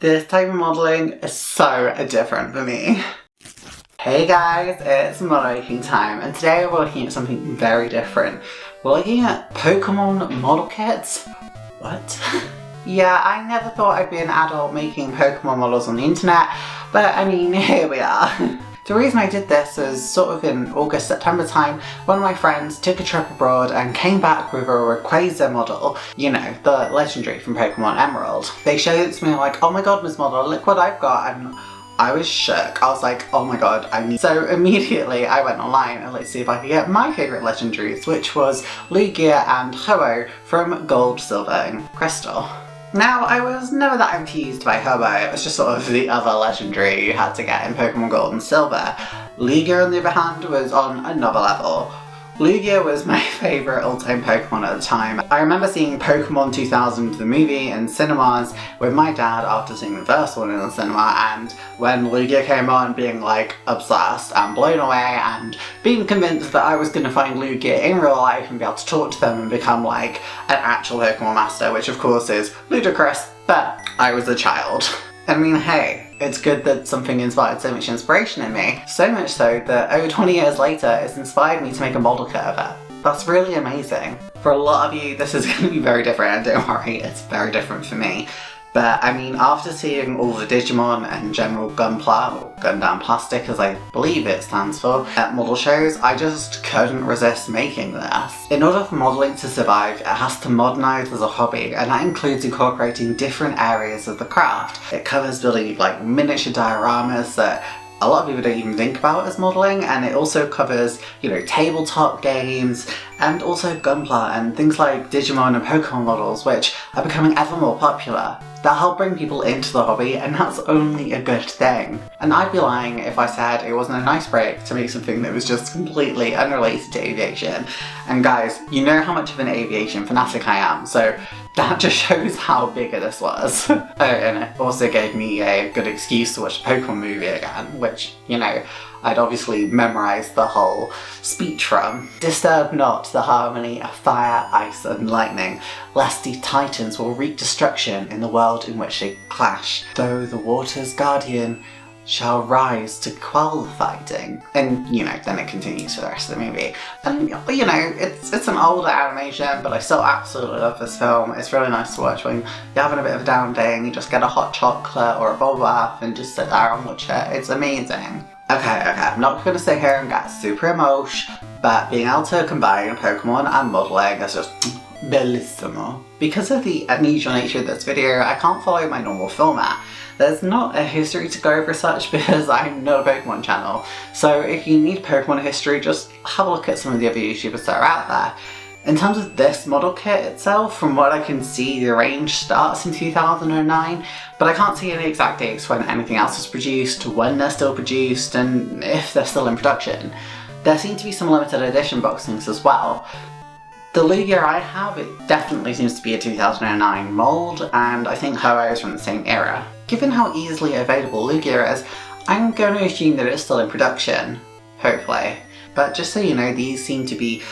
This type of modelling is so different for me. Hey guys, it's model making time, and today we're looking at something very different. We're looking at Pokemon model kits. What? Yeah, I never thought I'd be an adult making Pokemon models on the internet, but I mean, here we are. The reason I did this was sort of in August, September time. One of my friends took a trip abroad and came back with a Rayquaza model, you know, the legendary from Pokemon Emerald. They showed it to me like, oh my god, Miss Model, look what I've got, and I was shook. I was like, oh my god, I need... So immediately I went online and let's see if I could get my favourite legendaries, which was Lugia and Ho-Oh from Gold, Silver and Crystal. Now, I was never that enthused by Ho-Oh, it was just sort of the other legendary you had to get in Pokemon Gold and Silver. Lugia, on the other hand, was on another level. Lugia was my favourite all-time Pokemon at the time. I remember seeing Pokemon 2000, the movie, in cinemas with my dad after seeing the first one in the cinema, and when Lugia came on, being like obsessed and blown away and being convinced that I was going to find Lugia in real life and be able to talk to them and become like an actual Pokemon master, which of course is ludicrous, but I was a child. I mean, hey, it's good that something inspired so much inspiration in me. So much so that over 20 years later, it's inspired me to make a model kit of it. That's really amazing. For a lot of you, this is going to be very different, and don't worry, it's very different for me. But I mean, after seeing all the Digimon and general Gunpla, or Gundam Plastic as I believe it stands for, at model shows, I just couldn't resist making this. In order for modelling to survive, it has to modernise as a hobby, and that includes incorporating different areas of the craft. It covers building like miniature dioramas that a lot of people don't even think about as modelling, and it also covers, you know, tabletop games and also Gunpla and things like Digimon and Pokemon models, which are becoming ever more popular. That help bring people into the hobby, and that's only a good thing. And I'd be lying if I said it wasn't a nice break to make something that was just completely unrelated to aviation. And guys, you know how much of an aviation fanatic I am, so that just shows how big this was. Oh, and it also gave me a good excuse to watch the Pokemon movie again, which, you know, I'd obviously memorised the whole speech from. Disturb not the harmony of fire, ice and lightning, lest the titans will wreak destruction in the world in which they clash. Though the water's guardian shall rise to quell the fighting. And, you know, then it continues for the rest of the movie. And, you know, it's an older animation, but I still absolutely love this film. It's really nice to watch when you're having a bit of a down day and you just get a hot chocolate or a bubble bath and just sit there and watch it. It's amazing. Okay, I'm not going to sit here and get super emotional, but being able to combine Pokemon and modelling is just bellissimo. Because of the unusual nature of this video, I can't follow my normal format. There's not a history to go over such because I'm not a Pokemon channel. So if you need Pokemon history, just have a look at some of the other YouTubers that are out there. In terms of this model kit itself, from what I can see, the range starts in 2009, but I can't see any exact dates when anything else was produced, when they're still produced, and if they're still in production. There seem to be some limited edition boxings as well. The Lugia I have, it definitely seems to be a 2009 mould, and I think Ho-Oh is from the same era. Given how easily available Lugia is, I'm going to assume that it's still in production, hopefully. But just so you know, these seem to be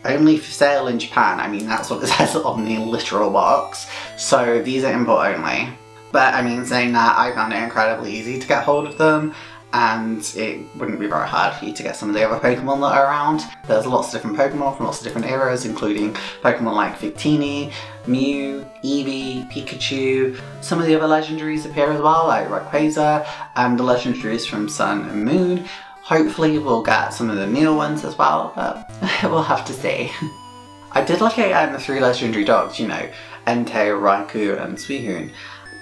only for sale in Japan. I mean, that's what it says on the literal box, so these are import only. But I mean, saying that, I found it incredibly easy to get hold of them, and it wouldn't be very hard for you to get some of the other Pokemon that are around. There's lots of different Pokemon from lots of different eras, including Pokemon like Victini, Mew, Eevee, Pikachu. Some of the other legendaries appear as well, like Rayquaza, and the legendaries from Sun and Moon. Hopefully we'll get some of the newer ones as well, but we'll have to see. I did look at the 3 legendary dogs, you know, Entei, Raikou and Suihun,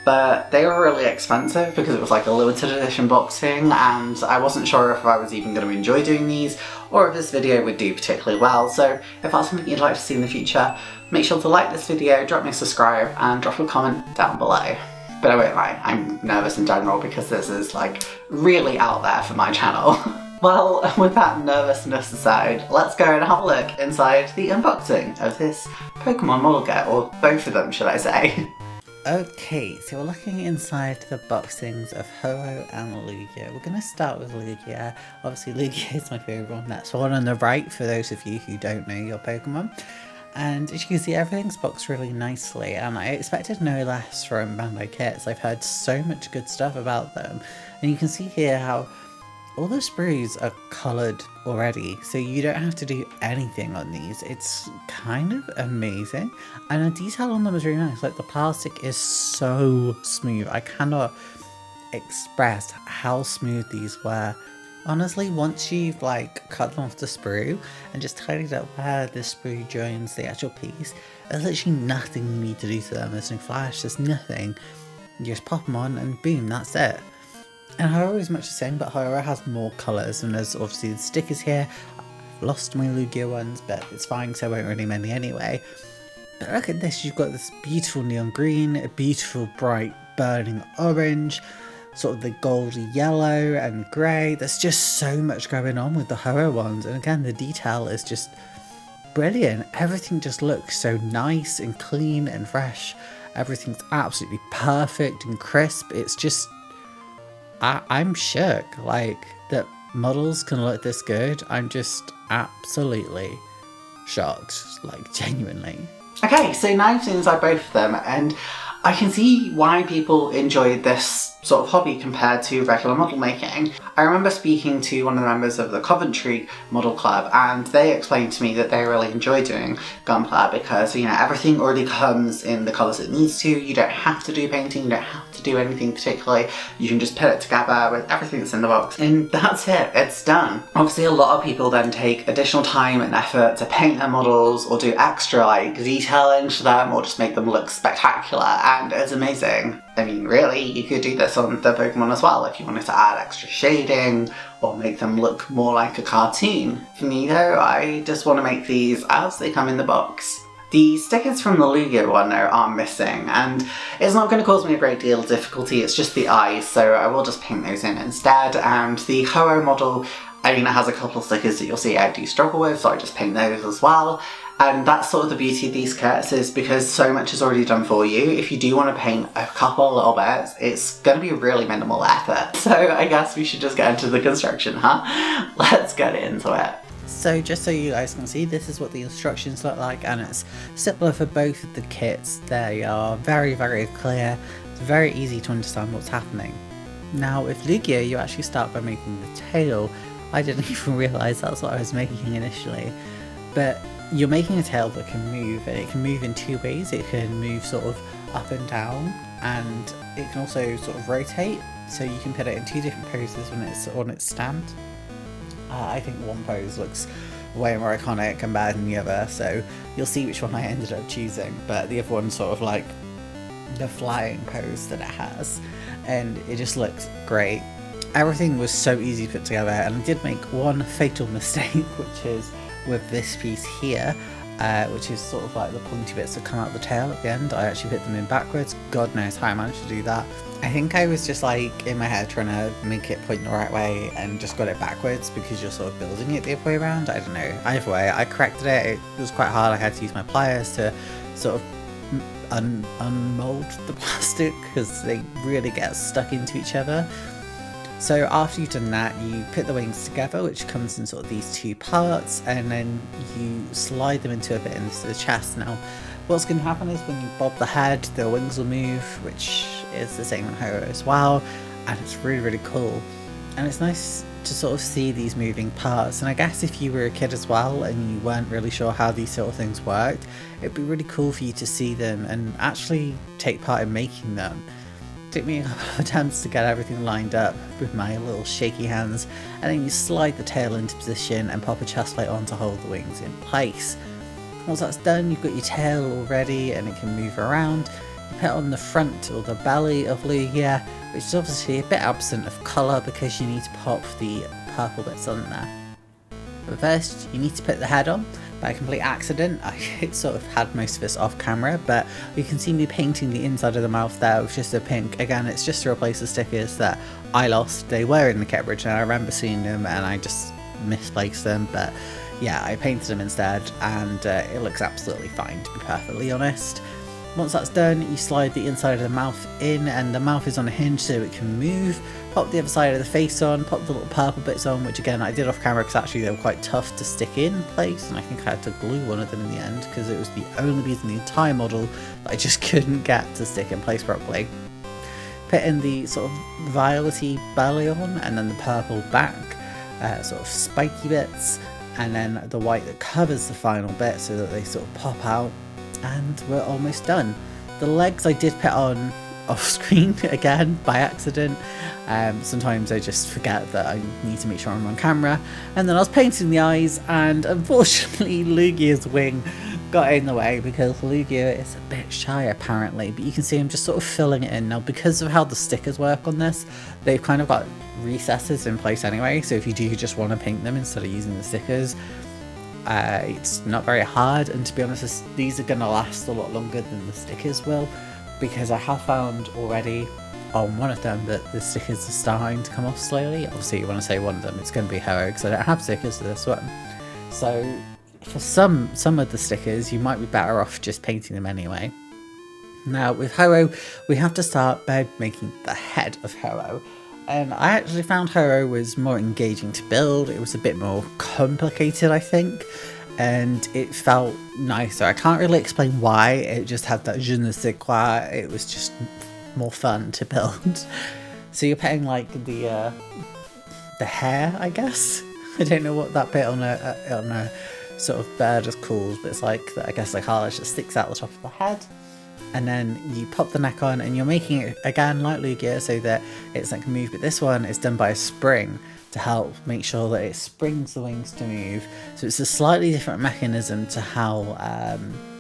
but they were really expensive because it was like a limited edition boxing, and I wasn't sure if I was even going to enjoy doing these or if this video would do particularly well. So if that's something you'd like to see in the future, make sure to like this video, drop me a subscribe and drop a comment down below. But I won't lie, I'm nervous in general because this is like really out there for my channel. Well, with that nervousness aside, let's go and have a look inside the unboxing of this Pokemon model kit, or both of them should I say. Okay, so we're looking inside the boxings of Ho-Oh and Lugia. We're going to start with Lugia. Obviously Lugia is my favourite one. That's the one on the right for those of you who don't know your Pokemon. And as you can see, everything's boxed really nicely, and I expected no less from Bandai kits. I've heard so much good stuff about them, and you can see here how all the sprues are coloured already, so you don't have to do anything on these. It's kind of amazing, and the detail on them is really nice. Like, the plastic is so smooth. I cannot express how smooth these were. Honestly, once you've like cut them off the sprue and just tidied up where the sprue joins the actual piece, there's literally nothing you need to do to them. There's no flash, there's nothing. You just pop them on and boom, that's it. And Horror is much the same, but Horror has more colours, and there's obviously the stickers here. I've lost my Lugia ones, but it's fine because I won't really many anyway. But look at this, you've got this beautiful neon green, a beautiful bright burning orange, sort of the goldy yellow and grey. There's just so much going on with the Horror ones, and again, the detail is just brilliant. Everything just looks so nice and clean and fresh. Everything's absolutely perfect and crisp. It's just, I'm shook, like, that models can look this good. I'm just absolutely shocked, like, genuinely. Okay, so now I've seen inside both of them, and I can see why people enjoy this sort of hobby compared to regular model making. I remember speaking to one of the members of the Coventry Model Club, and they explained to me that they really enjoy doing Gunpla because, you know, everything already comes in the colours it needs to. You don't have to do painting, you don't have to do anything particularly. You can just put it together with everything that's in the box, and that's it, it's done. Obviously, a lot of people then take additional time and effort to paint their models or do extra like detailing to them or just make them look spectacular, and it's amazing. I mean, really, you could do this on the Pokemon as well if you wanted to add extra shading or make them look more like a cartoon. For me though, I just want to make these as they come in the box. The stickers from the Lugia one though are missing, and it's not going to cause me a great deal of difficulty, it's just the eyes, so I will just paint those in instead. And the Ho-Oh model, I mean, it has a couple of stickers that you'll see I do struggle with, so I just paint those as well. And that's sort of the beauty of these kits, is because so much is already done for you. If you do want to paint a couple little bits, it's going to be really minimal effort. So I guess we should just get into the construction, huh? Let's get into it. So just so you guys can see, this is what the instructions look like, and it's similar for both of the kits. They are very, very clear. It's very easy to understand what's happening. Now with Lugia, you actually start by making the tail. I didn't even realise that's what I was making initially. But you're making a tail that can move, and it can move in two ways. It can move sort of up and down, and it can also sort of rotate, so you can put it in two different poses when it's on its stand. I think one pose looks way more iconic and better than the other, so you'll see which one I ended up choosing, but the other one's sort of like the flying pose that it has, and it just looks great. Everything was so easy to put together, and I did make one fatal mistake, which is with this piece here, which is sort of like the pointy bits that come out the tail at the end. I actually put them in backwards. God knows how I managed to do that. I think I was just like in my head trying to make it point the right way and just got it backwards because you're sort of building it the other way around. I don't know. Either way, I corrected it. It was quite hard. I had to use my pliers to sort of unmold the plastic because they really get stuck into each other. So after you've done that, you put the wings together, which comes in sort of these two parts, and then you slide them into a bit into the chest. Now, what's going to happen is when you bob the head, the wings will move, which is the same on Ho-Oh as well, and it's really, really cool. And it's nice to sort of see these moving parts, and I guess if you were a kid as well and you weren't really sure how these sort of things worked, it'd be really cool for you to see them and actually take part in making them. It took me a couple of attempts to get everything lined up with my little shaky hands, and then you slide the tail into position and pop a chest plate on to hold the wings in place. Once that's done, you've got your tail all ready and it can move around. You put it on the front or the belly of Lugia, which is obviously a bit absent of colour because you need to pop the purple bits on there. But first, you need to put the head on. By complete accident, I sort of had most of this off camera, but you can see me painting the inside of the mouth there with just a pink. Again, it's just to replace the stickers that I lost. They were in the kit bridge and I remember seeing them and I just misplaced them, but yeah, I painted them instead, and it looks absolutely fine, to be perfectly honest. Once that's done, you slide the inside of the mouth in, and the mouth is on a hinge so it can move. Pop the other side of the face on, pop the little purple bits on, which again I did off camera because actually they were quite tough to stick in place, and I think I had to glue one of them in the end because it was the only piece in the entire model that I just couldn't get to stick in place properly. Put in the sort of violety belly on, and then the purple back, sort of spiky bits, and then the white that covers the final bit so that they sort of pop out, and we're almost done. The legs I did put on off screen again by accident. Sometimes I just forget that I need to make sure I'm on camera, and then I was painting the eyes, and unfortunately Lugia's wing got in the way because Lugia is a bit shy apparently, but you can see I'm just sort of filling it in. Now because of how the stickers work on this, they've kind of got recesses in place anyway, so if you do just want to paint them instead of using the stickers, it's not very hard, and to be honest these are going to last a lot longer than the stickers will, because I have found already on one of them that the stickers are starting to come off slowly. Obviously when I say one of them it's going to be Ho-Oh because I don't have stickers for this one, so for some of the stickers you might be better off just painting them anyway. Now with Ho-Oh we have to start by making the head of Ho-Oh, and I actually found Ho-Oh was more engaging to build. It was a bit more complicated I think, and it felt nicer. I can't really explain why, it just had that je ne sais quoi, it was just more fun to build. So you're putting like the hair, I guess. I don't know what that bit on a sort of bird is called, but it's like, I guess the cartilage that sticks out the top of the head. And then you pop the neck on, and you're making it again like Lugia so that it's like move, but this one is done by a spring to help make sure that it springs the wings to move. So it's a slightly different mechanism to how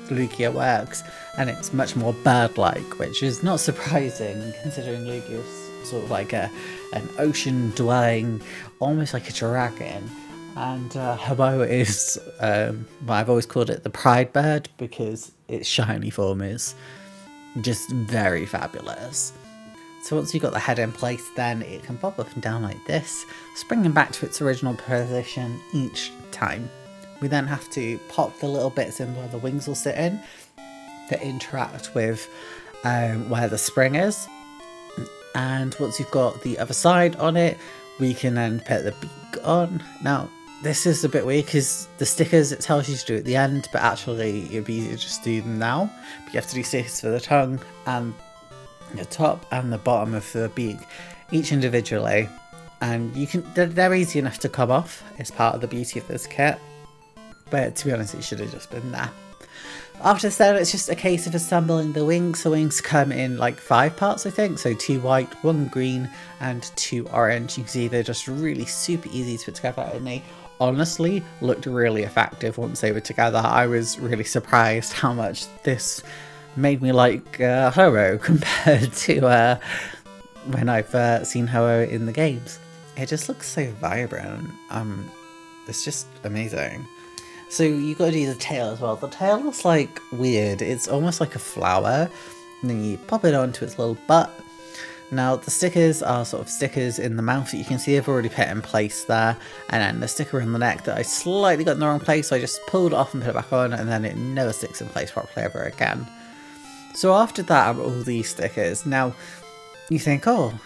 Lugia works, and it's much more bird-like, which is not surprising considering Lugia's sort of like an ocean dwelling, almost like a dragon. And Ho-Oh is, I've always called it the pride bird because its shiny form is just very fabulous. So once you've got the head in place, then it can pop up and down like this, springing back to its original position each time. We then have to pop the little bits in where the wings will sit in to interact with where the spring is. And once you've got the other side on it, we can then put the beak on. Now, this is a bit weird because the stickers, it tells you to do at the end, but actually it'd be easier to just do them now. But you have to do stickers for the tongue and the top and the bottom of the beak, each individually. And you can, they're easy enough to come off. It's part of the beauty of this kit. But to be honest, it should have just been there. After this then, it's just a case of assembling the wings. The wings come in like 5 parts, I think. So 2 white, 1 green, and 2 orange. You can see they're just really super easy to put together, and they honestly looked really effective once they were together. I was really surprised how much this made me like Ho-Oh compared to when I've seen Ho-Oh in the games. It just looks so vibrant. It's just amazing. So you got to do the tail as well. The tail looks like weird. It's almost like a flower. And then you pop it onto its little butt. Now the stickers are sort of stickers in the mouth that you can see I've already put in place there. And then the sticker on the neck that I slightly got in the wrong place, so I just pulled it off and put it back on, and then it never sticks in place properly ever again. So after that are all these stickers. Now you think, oh,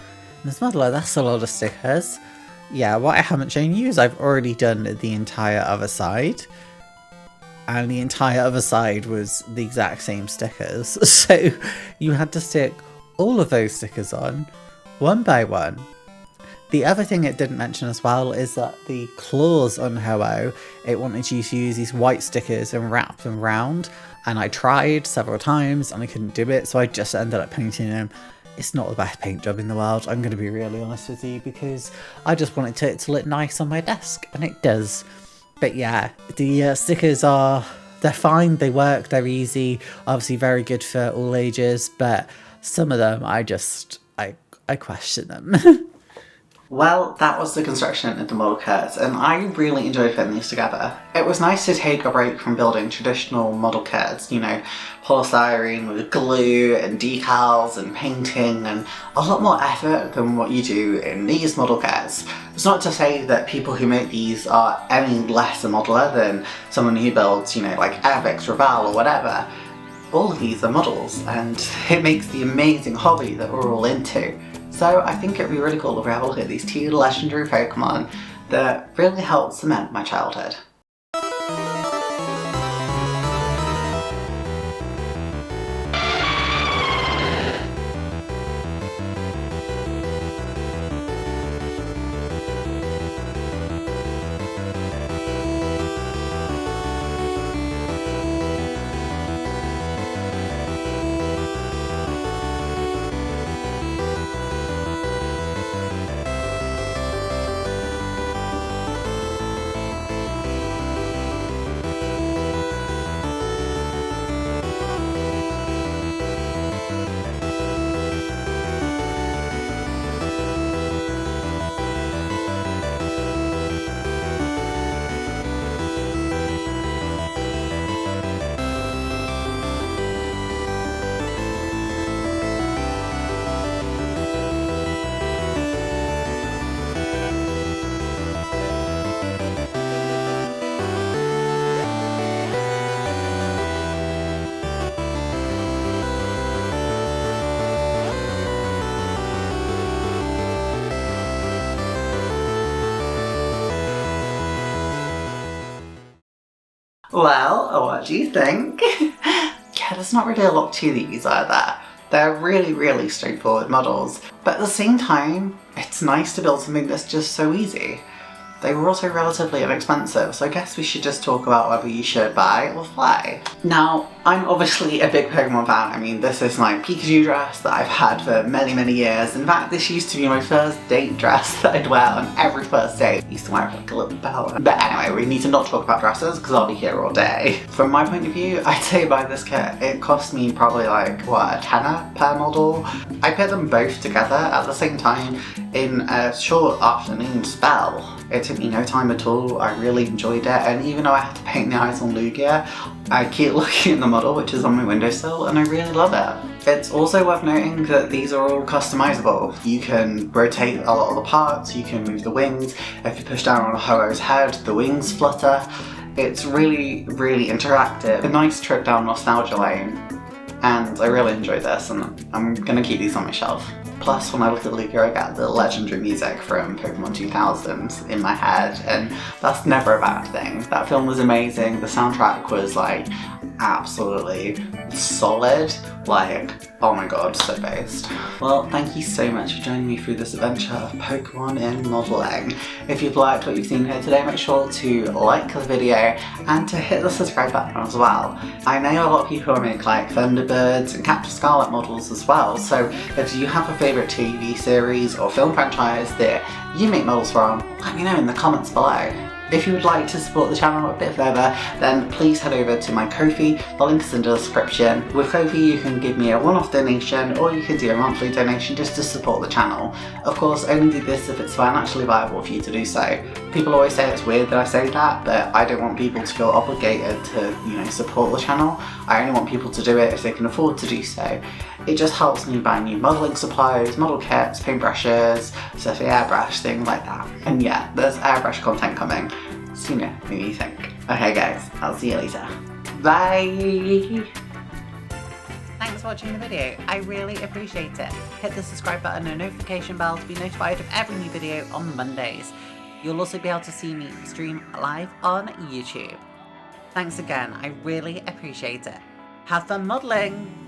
Ms. Muddler, that's a lot of stickers. Yeah, what I haven't shown you is I've already done the entire other side. And the entire other side was the exact same stickers. So you had to stick all of those stickers on, one by one. The other thing it didn't mention as well is that the claws on Ho-Oh, it wanted you to use these white stickers and wrap them round. And I tried several times and I couldn't do it, so I just ended up painting them. It's not the best paint job in the world, I'm going to be really honest with you, because I just wanted it to look nice on my desk, and it does. But yeah, the stickers they're fine, they work, they're easy, obviously very good for all ages, but some of them I question them. Well, that was the construction of the model kits, and I really enjoyed putting these together. It was nice to take a break from building traditional model kits, you know, polystyrene with glue and decals and painting, and a lot more effort than what you do in these model kits. It's not to say that people who make these are any less a modeler than someone who builds, you know, like Avix, Raval or whatever. all of these are models, and it makes the amazing hobby that we're all into. So I think it'd be really cool if we have a look at these 2 legendary Pokemon that really helped cement my childhood. Well, what do you think? Yeah, there's not really a lot to these, are there? They're really straightforward models, but at the same time, it's nice to build something that's just so easy. They were also relatively inexpensive, so I guess we should just talk about whether you should buy or fly. Now, I'm obviously a big Pokemon fan. I mean, this is my Pikachu dress that I've had for many years. In fact, this used to be my first date dress that I'd wear on every first date. I used to wear it like a little belt. But anyway, we need to not talk about dresses because I'll be here all day. From my point of view, I'd say buy this kit. It cost me probably like, what, a tenner per model? I put them both together at the same time in a short afternoon spell. It took me no time at all. I really enjoyed it, and even though I had to paint the eyes on Lugia, I keep looking at the model, which is on my windowsill, and I really love it. It's also worth noting that these are all customizable. You can rotate a lot of the parts, you can move the wings. If you push down on a Ho-Oh's head, the wings flutter. It's really interactive. A nice trip down nostalgia lane, and I really enjoyed this, and I'm gonna keep these on my shelf. Plus, when I look at Lugia, I get the legendary music from Pokémon 2000 in my head, and that's never a bad thing. That film was amazing. The soundtrack was like absolutely solid. Like, oh my god, so based. Well, thank you so much for joining me through this adventure of Pokemon in modelling. If you've liked what you've seen here today, make sure to like the video and to hit the subscribe button as well. I know a lot of people make like Thunderbirds and Captain Scarlet models as well, so if you have a favourite TV series or film franchise that you make models from, let me know in the comments below. If you would like to support the channel a bit further, then please head over to my Ko-fi, the link is in the description. With Ko-fi you can give me a one-off donation, or you can do a monthly donation just to support the channel. Of course, only do this if it's financially viable for you to do so. People always say it's weird that I say that, but I don't want people to feel obligated to, support the channel. I only want people to do it if they can afford to do so. It just helps me buy new modelling supplies, model kits, paintbrushes, surfy airbrush, things like that. And yeah, there's airbrush content coming sooner than you think. Okay guys, I'll see you later. Bye! Thanks for watching the video. I really appreciate it. Hit the subscribe button and notification bell to be notified of every new video on Mondays. You'll also be able to see me stream live on YouTube. Thanks again, I really appreciate it. Have fun modelling!